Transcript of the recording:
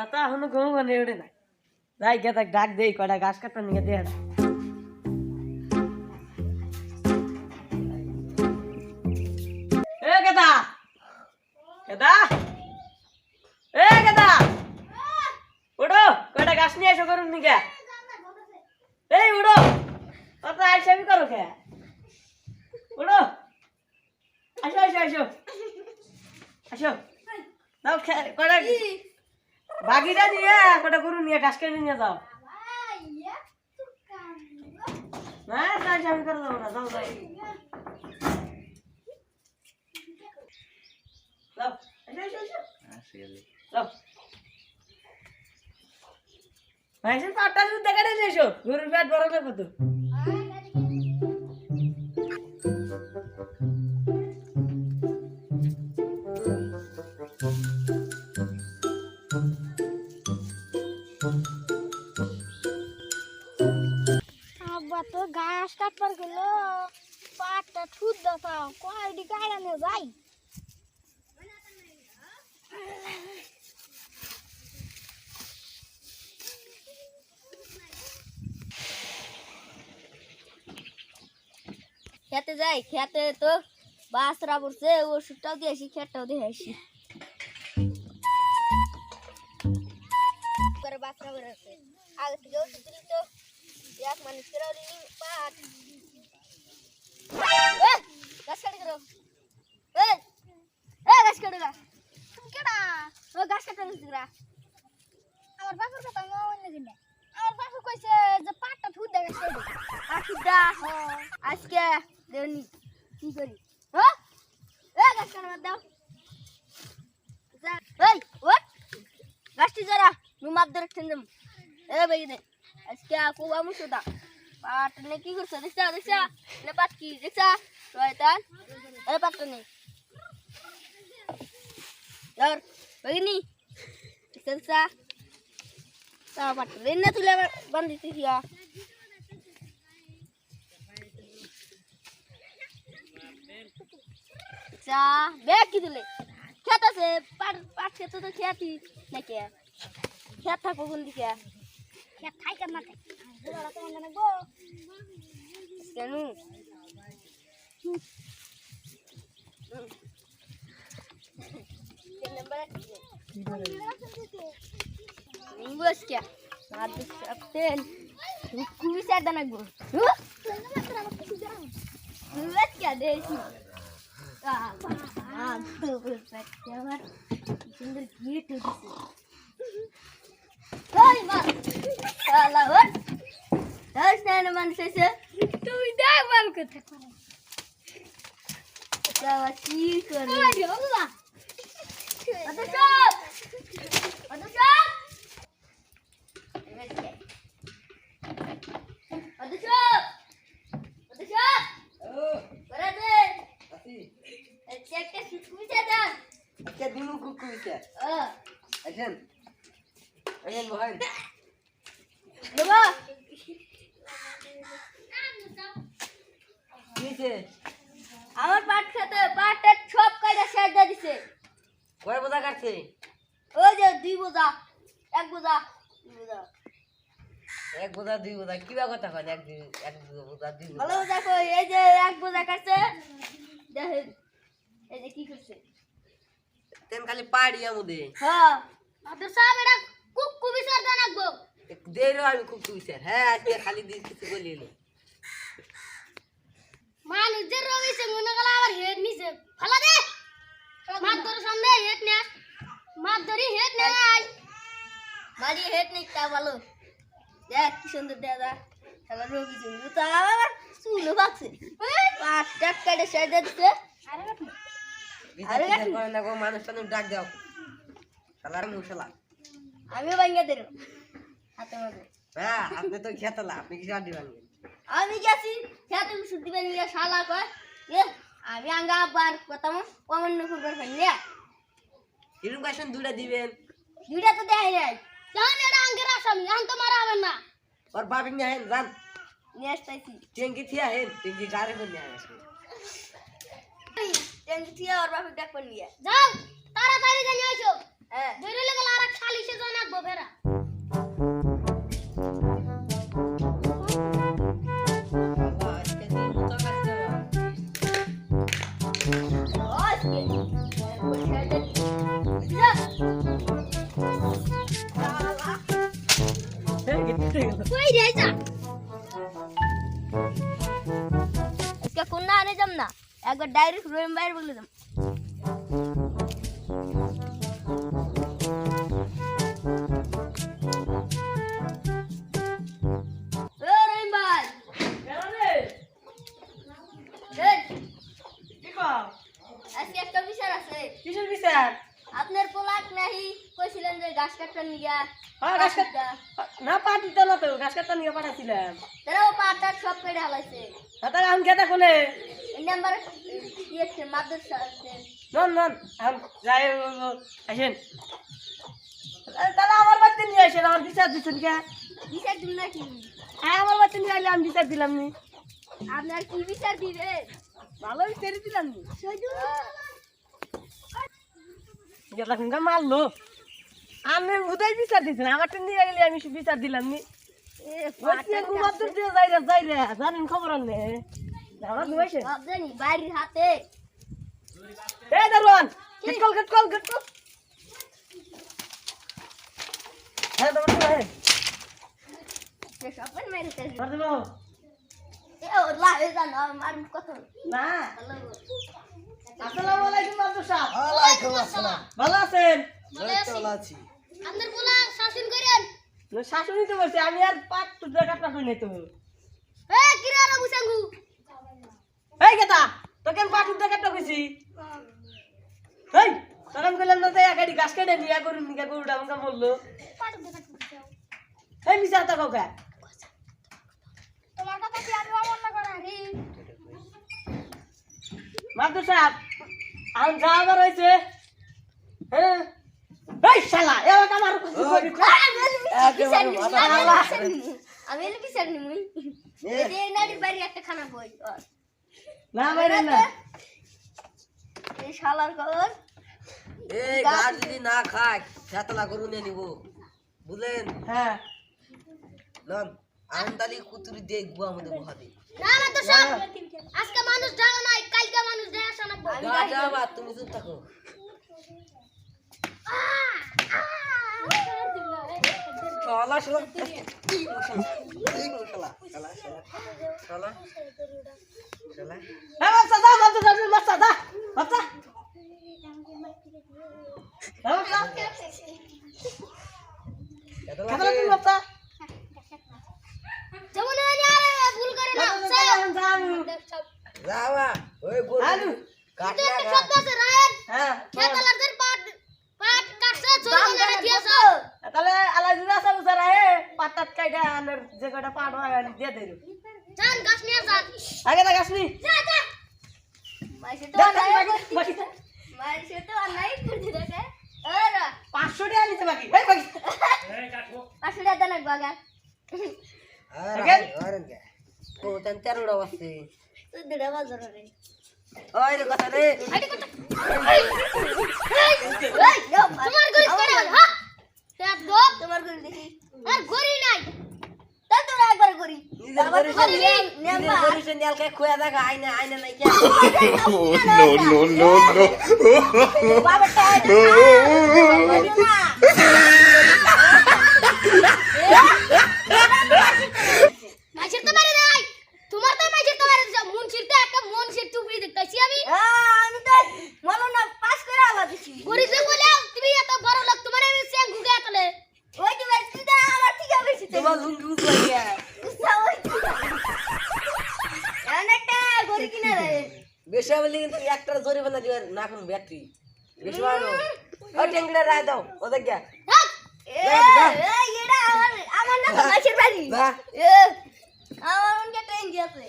কথা এখনো ঘুমানো ওঠে না। যাই গে তাক ডাক দেই কটা ঘাস কাটতে নিয়ে দে। এ গেদা গেদা এ গেদা উঠো কটা ঘাস নিয়ে এসো করুন নিকে। এই উঠো অত আইসামি করো কে? উঠো আসো আসো আসো আসো দাও কটা বাগিটা নিয়ে কটা গরু নিয়ে ঘাস কেটে নিয়ে যাও। না আইসামি করে যাবো না, যাও যাও যাও আসো আসো আসো যাও। ভাইসেন পাটটা দুধ দেখা নিয়ে এসো, গরুর পেট বড় লাগবে তো। আব্বা তো ঘাস কাটবার গেল পাটটা ঠুট দাও কয়টি গাড়া নিয়ে যাই। খেতে যাই, খেতে তো বাসরা পড়ছে, ওষুধটাও দিয়ে আসি, খেতটাও দিয়ে আসি। বাসরা বেরোচ্ছে আগে থেকে ওষুধ দিল তো এক মানুষের পাট গাছ কাটে গেল। গাছ কাটে গা তুমি কেডা? ও গাছ কাটে গেছিরা আমার বাপুর কথা অন্য কিনে আমার বাপু কইছে যে পাটটা ঠুট দে গেছে আখিদা আজকে দেনি কি করি হ্যাঁ গাছ কাটে দাও এই ওট গাছটি জরা নুমাপ ধরে ঠেন্দম বেগে দে আজকে কোবা মুসুদা পাট নে কি করছ দেখছা দেখছা নে পাট কি দেখছা শয়তান পাটটা নে আর বেগনি দেখছা তা পাট রে না তুলে বান্ধিতে হিয়া চা বেগ কি দিলে খেত আছে পাট পাট খেতে তো খেতি নাকি খেত থাকো কোন দিকে খেত থাই কেন না থাই গোড়া তো মনে গো কেন বস কে আর তেল কুবি সাদা না গো বস কে দেছি সুন্দর গিট উঠেছে ওই মা শালা ওই দাস না মানুষ এসে তুই দেখ মান কথা করে যাওয়া কি করে আরে বাবা আচ্ছা সব আচ্ছা সব আচ্ছা সব আচ্ছা সব ও বরাদে আসি একটা কুকুইটা দাও আচ্ছা দিনু কুকুইটা আছেন আছেন ভাই বাবা কিছে আমার পাট খেতে পাটের সব কাটা শেষ দিয়ে দিছে। কয় বোঝা কাটছে? ওই যে 2 বোঝা 1 বোঝা 2 বোঝা 1 বোঝা 2 বোঝা কিবা কথা কয়? 1 বোঝা 2 বোঝা ভালো দেখো এই যে 1 বোঝা কাটছে দেখেন এই যে কি করছে তেন খালি পাড়িয়া মুদে হ্যাঁ মাত্র সাহেব এটা কুকু বিচার জানাবো দেরো আমি কুকুই স্যার হ্যাঁ আজকে খালি দিন কিছু বলিনি মানুষের রবিছে মনে গেল আবার হেড নিছে ফালা দে মার ধরে সামনে হেড নে মার ধরি হেড নাই মারি হেড নেই তা ভালো দেখ কি সুন্দর দাদা শালা রবিছে তা আবার চুলো বাকছে পাট টাক কাটে শেষ দিতে আরে করে না গো মানুষটা ডাক দাও শালার মুশালা আমি ভাঙ্গা দেব হাতে মাঝে হ্যাঁ আপনি তো খেতলা আপনি কি গাড়ি ভাঙবেন? আমি গেছি খেতে শুদ্ধি বানি শালা কয় এ আমি আঙ্গা আবার কথা কমন করবার ফেললে এরকম কাশন দুটা দিবেন দুইটা তো দেয় নাই জান এটা আঙ্গের আসামি আন তো মারা হবে না और बाप ने है जान नेक्स्ट आईसी टेंकी थिया है टेंकी गारे को नहीं आया टेंकी थिया और बाप डाक पर लिया जाओ तारा तारी जाने आइसो ধরে লাগল আর এক শালিশে জানাকবো বেরা কই রে যা इसका कुन्ना आने जम ना एक बार डायरेक्ट रोम बाहर बोल दम ओ रोम बाहर আজকে একটা বিচার আছে কিসের বিচার? আপনার পোলাক নাহি কইছিলেন যে গাছ কাটতে নিয়া হ্যাঁ, ঘাস কাটতে না পাঠিতে না তো, ঘাস কাটতে নিয়ে পাঠাচ্ছিলাম। তারাও পাটা সব কেটে হালাইছে তাহলে আমি খেতে খোলে এই নাম্বার ইয়েছে মাদ্রাসা আছে নন নন আমি যাই আসেন। তাহলে আমার বাড়িতে নিয়ে আসেন, আমার বিচার দিচ্ছেন কে? বিচার দিন না কি হ্যাঁ, আমার বাড়িতে নিয়ে আসলে আমি বিচার দিলাম নি। আপনার কি বিচার দিবে ভালো বিচারই দিলাম নি। গেলা কিন্তু মারলো, আমি উদয় বিচার দিচ্ছেন, আমারটা নিয়ে গেলে আমি বিচার দিলাম নি। ঘুমাতে দিয়ে যাই রে জানেন খবর আনলে আমার ঘুমাইছে। জানি বাড়ির হাতে এই দারোয়ান, গেটকল গেটকল গেটকল। হ্যাঁ দারোয়ান হ্যাঁ সবাই মেরেছে ধর দেবো এ ওলা এ জানো আমার কত না। আসসালামু আলাইকুম আব্দুল সাহেব। ওয়ালাইকুম আসসালাম। ভালো আছেন? ভালো আছি। আপনার পোলা শাসন করেন শাশুড়ি তো বলছে, আমি আর পাট তো কাটনা করি নাই তো। এ কিরারা বুসাঙ্গু এই গেতা তোকে আমি পাট তো কাটনা কইছি। এই তোর আমি কইলাম না যে একাডি গাছ কেটে নিয়ে করুন নিকা গরুটা আমাকে বললো। পাট দেখা দিতে এই মিছা কথা কাউকে তোমার কথা কি আমি অমন না করা রে মাদুর সাহেব আমি যাবার হয়েছে। হ্যাঁ এই শালা এবার আমার আমি এলে বিচার নি মুই এই নাড়ির বাড়ি একটা খানা বই না বাইরে না। এই শালার খবর এই গাছ যদি না খায় ফেতলা গরু নিয়ে নিব বুঝলেন? হ্যাঁ নন আমদালি কুতুরি দিয়ে গুয়া মধ্যে বহাবে। না না তো সব আজকে মানুষ জানো নাই কালকে মানুষ দেখা শোনাবো যা যা বা তুমি চুপ থাকো। শালা শালা শালা শালা শালা শালা হ্যাঁ বাচ্চা দা বাচ্চা দা বাচ্চা দা বাচ্চা ফেতলা কেমন তুমি বাচ্চা যেমন আরে ভুল করে না যাওয়া ওই গরু আলু কাট তো না একটা শব্দ আছে রায়ের হ্যাঁ খেতালারদের পাট পাট কাটছে জোরে করে দিয়েছে তাহলে আলাদা দিদা সব উসারা হে পাতাত কাইডা আনার যে কটা পাট হয় দিয়ে দেরু জান গাছ নিয়ে যান আগে না গাছনি যা যা মাইছে তো দা নাই বাকি মাইছে তো নাই করতে দেখে আরে 500 টাকা নিতে বাকি এই বাকি আসলে দানা বাগা আরে আরেন কে ও তান 13টা বাজছে। তুই দেড় বাজার রে ওই রে কথা রে আইডি কত এই তোমার গরি করে হ্যাঁ তেপ দো তোমার গরি দেখি আর গরি নাই তা তোরা একবার গরি নিজের পরিচয় নিয়ে আলকে খুয়া দেখা আইনা আইনা নাই কে no. বাবাটা না মাছের তো মারে নাই তোমার তো মাছের তো মারে মুনশির তো একটা মুনশির টুপি দেখতাছি আমি তো মলনা পাস করে আলা দিছি গরি যে বলে তুমি এত বড় লোক তোমার আমি সেং ঘুগে আতলে ওই যে মাছ কিটা আমার ঠিক আছে তোমার লুঙ্গি উঠলাই কে অনেকটা গরি কিনা রে বেশি বলি কিন্তু একটা জরিমানা দিবে না কোন ব্যাটারি বেশি বানো ও টেঙ্গড়া রায় দাও ও দেখ গা এটা আমার না মাছের বাড়ি না আমার মনকে ট্রেন দিয়েছে